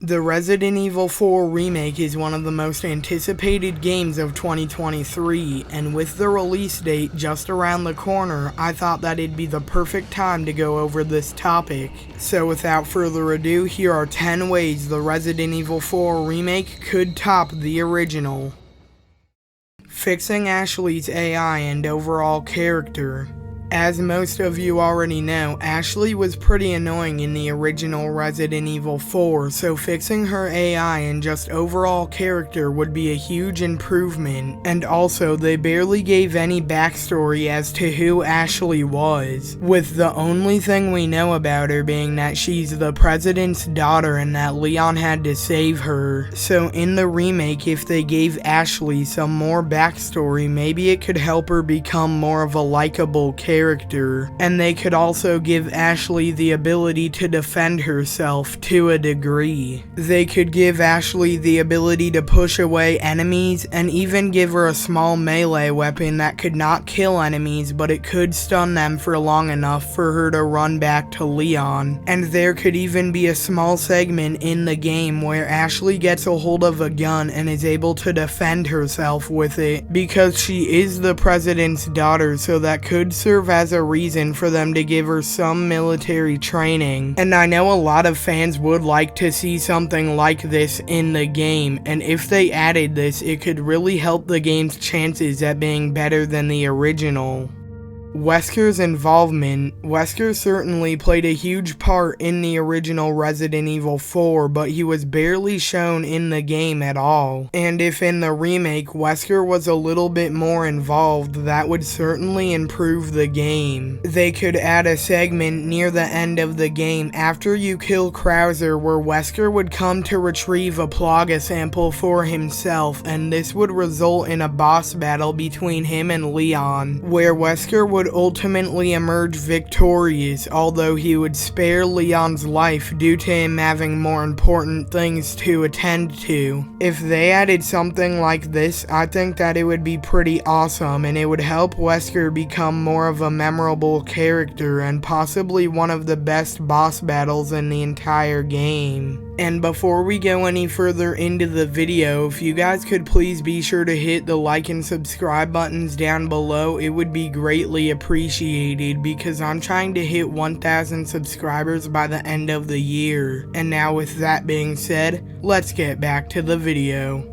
The Resident Evil 4 Remake is one of the most anticipated games of 2023, and with the release date just around the corner, I thought that it'd be the perfect time to go over this topic. So without further ado, here are 10 ways the Resident Evil 4 Remake could top the original. Fixing Ashley's AI and overall character. As most of you already know, Ashley was pretty annoying in the original Resident Evil 4, so fixing her AI and just overall character would be a huge improvement. And also, they barely gave any backstory as to who Ashley was, with the only thing we know about her being that she's the president's daughter and that Leon had to save her. So in the remake, if they gave Ashley some more backstory, maybe it could help her become more of a likable character. And they could also give Ashley the ability to defend herself to a degree. They could give Ashley the ability to push away enemies and even give her a small melee weapon that could not kill enemies, but it could stun them for long enough for her to run back to Leon. And there could even be a small segment in the game where Ashley gets a hold of a gun and is able to defend herself with it, because she is the president's daughter, so that could serve as a reason for them to give her some military training. And I know a lot of fans would like to see something like this in the game, and if they added this, it could really help the game's chances at being better than the original. Wesker's involvement. Wesker certainly played a huge part in the original Resident Evil 4, but he was barely shown in the game at all. And if in the remake Wesker was a little bit more involved, that would certainly improve the game. They could add a segment near the end of the game after you kill Krauser where Wesker would come to retrieve a Plaga sample for himself, and this would result in a boss battle between him and Leon, where Wesker would ultimately emerge victorious, although he would spare Leon's life due to him having more important things to attend to. If they added something like this, I think that it would be pretty awesome, and it would help Wesker become more of a memorable character and possibly one of the best boss battles in the entire game. And before we go any further into the video, if you guys could please be sure to hit the like and subscribe buttons down below, it would be greatly appreciated because I'm trying to hit 1,000 subscribers by the end of the year. And now with that being said, let's get back to the video.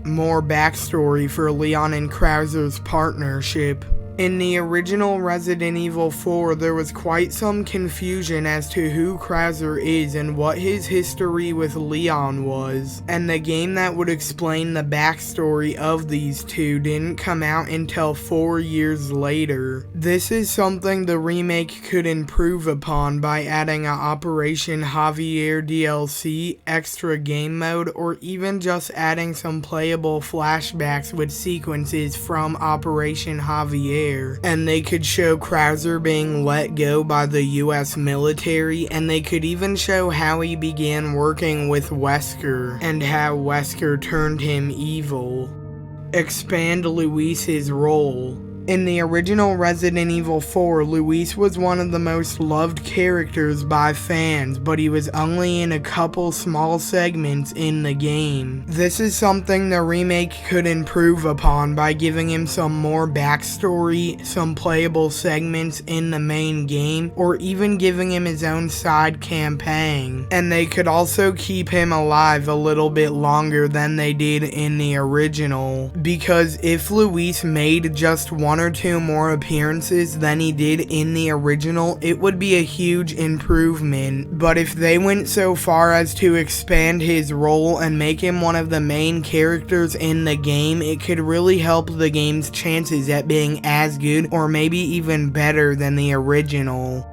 More backstory for Leon and Krauser's partnership. In the original Resident Evil 4, there was quite some confusion as to who Krauser is and what his history with Leon was, and the game that would explain the backstory of these two didn't come out until 4 years later. This is something the remake could improve upon by adding a Operation Javier DLC, extra game mode, or even just adding some playable flashbacks with sequences from Operation Javier. And they could show Krauser being let go by the US military, and they could even show how he began working with Wesker and how Wesker turned him evil. Expand Luis's role. In the original Resident Evil 4, Luis was one of the most loved characters by fans, but he was only in a couple small segments in the game. This is something the remake could improve upon by giving him some more backstory, some playable segments in the main game, or even giving him his own side campaign. And they could also keep him alive a little bit longer than they did in the original, because if Luis made just one or two more appearances than he did in the original, it would be a huge improvement. But if they went so far as to expand his role and make him one of the main characters in the game, it could really help the game's chances at being as good or maybe even better than the original.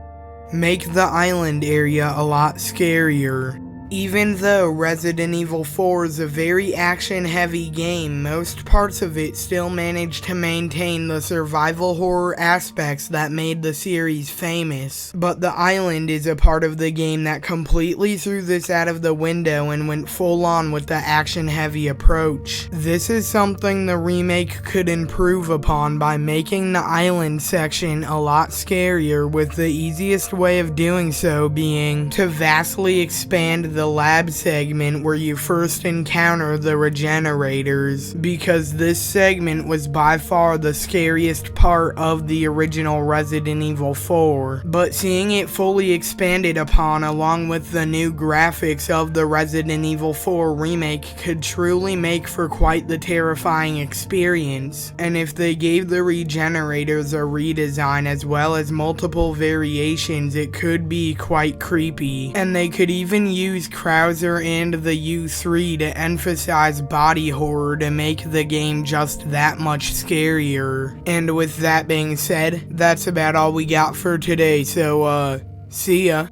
Make the island area a lot scarier. Even though Resident Evil 4 is a very action-heavy game, most parts of it still manage to maintain the survival horror aspects that made the series famous. But the island is a part of the game that completely threw this out of the window and went full on with the action-heavy approach. This is something the remake could improve upon by making the island section a lot scarier, with the easiest way of doing so being to vastly expand the lab segment where you first encounter the regenerators, because this segment was by far the scariest part of the original Resident Evil 4, but seeing it fully expanded upon along with the new graphics of the Resident Evil 4 remake could truly make for quite the terrifying experience. And if they gave the regenerators a redesign as well as multiple variations, it could be quite creepy. And they could even use Krauser and the U3 to emphasize body horror to make the game just that much scarier. And with that being said, that's about all we got for today, so see ya.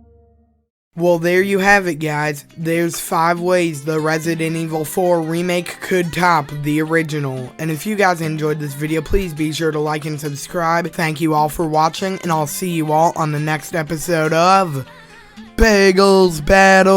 Well, there you have it, guys. There's 5 ways the Resident Evil 4 remake could top the original. And if you guys enjoyed this video, please be sure to like and subscribe. Thank you all for watching, and I'll see you all on the next episode of Bagels Battles.